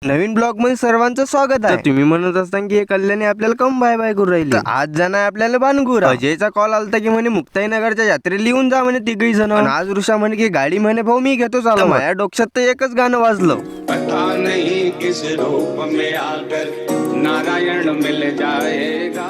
नवीन blog मध्ये सर्वांचं स्वागत आहे. तुम्ही म्हणत असता की हे कल्याणी आपल्याला कम बाय बाय करू राहिली. आज जाणं आहे आपल्याला बाणगुर. अजयचा कॉल आलता की म्हणे मुक्ताईनगरच्या यात्रेला येऊन जा म्हणे तिघही जण. आज ऋषा म्हणे की गाडी म्हणे भाऊ मी घेतो चालू. माझ्या डोक्यात तर एकच गाणं वाजलं. पता नहीं किस रूप में आकर नारायण मिल जाएगा.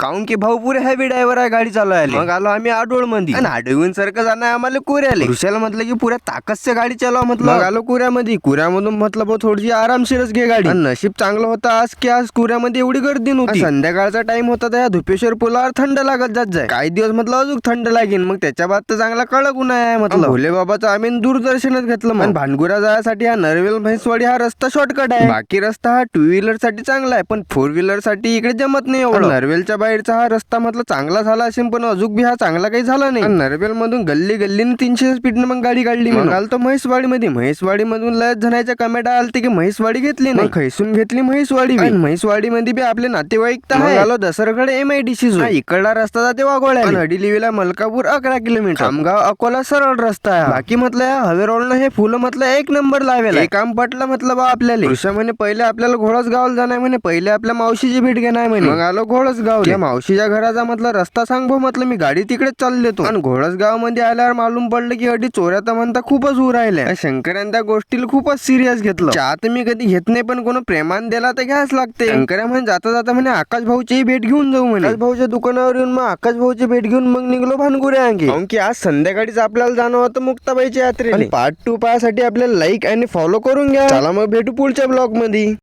काऊन की भाऊ पुरे हॅवी ड्रायव्हर आहे गाडी चालवायला. मग आलो आम्ही आडोळ मध्ये आणि आडवीन सारखं जाणं आहे आम्हाला कुऱ्याले. ऋषाला म्हटलं की पुऱ्या ताकदच्या गाडी चालवा म्हटलं. मग आलो कुऱ्यामध्ये. कुऱ्यामधून म्हटलं भाऊ थोडीशी आरामशीरच घे गाडी. आणि नशीब चांगलं होतं आज की आज कुऱ्यामध्ये एवढी गर्दी नव्हती. संध्याकाळचा टाइम होता त्या धुपेश्वर पुलावर थंड लागत जात जाय. काही दिवस म्हटलं अजून थंड लागेल. मग त्याच्या बाद तर चांगला कडक उन्हाळा आहे म्हटलं. भोले बाबाचं आम्ही दूरदर्शनच घेतलं. मग भानगुरा जायसाठी हा नरवेल म्हैसवाडी हा रस्ता शॉर्टकट आहे. बाकी रस्ता हा 2 व्हीलर साठी चांगला आहे पण 4 व्हीलर साठी इकडे जमत नाही एवढं. नरवेलच्या बाहेरचा हा रस्ता म्हटलं चांगला झाला असेल पण अजून बी हा चांगला काही झाला नाही. नरवेल मधून गल्ली गल्लीने 300 स्पीडने मग गाडी काढली. मग आलतो म्हैसवाडी मध्ये. म्हैसवाडी मधून लयच जणांच्या कमेंट आलते की म्हैसवाडी घेतली नाही. खैसून घेतली म्हैसवाडी. म्हैसवाडी मध्ये बी आपले नातेवाईक तर आहे. आलो दसरकडे MIDC इकडला रस्ता जाते वाघोळ्या. हडीलिवीला मलकापूर 11 किलोमीटर. खामगाव अकोला सरळ रस्ता आहे. बाकी म्हटलं या हवे रोडनं हे फुलं म्हटलं 1 नंबर लावेल. हे काम पटलं म्हटलं बा आपल्याला. ऋषा म्हणे पहिले आपल्याला घोडस गावाला जाणार म्हणे. पहिले आपल्या मावशीची भेट घेणार म्हणे. मग आलो घोडस गाव. या मावशीच्या घराचा म्हटलं रस्ता सांग भाऊ म्हटलं मी गाडी तिकडेच चालले तो. आणि घोडस गाव मध्ये आल्यावर मालूम पडलं की अडी चोऱ्या तर म्हणता खूपच होऊ राहिल्या. शंकराने त्या गोष्टीला खूपच सिरियस घेतलं. चहा तर मी कधी घेत नाही पण कोण प्रेमान दिला तर घ्यायच लागते. शंकर्या म्हणे जाता जाता म्हणे आकाश भाऊची भेट घेऊन जाऊ म्हणे. आकाश भाऊच्या दुकानावर येऊन मग आकाश भाऊची भेट घेऊन मग निघलो भानगुऱ्या अंगी. काऊन की आज संध्याकाळीच आपल्याला जाणं होतं मुक्ताबाईच्या यात्रेला. पार्ट 2 पाहण्यासाठी आपल्याला लाईक आणि फॉलो करून घ्या. चला मग भेटू पुढच्या ब्लॉग मध्ये.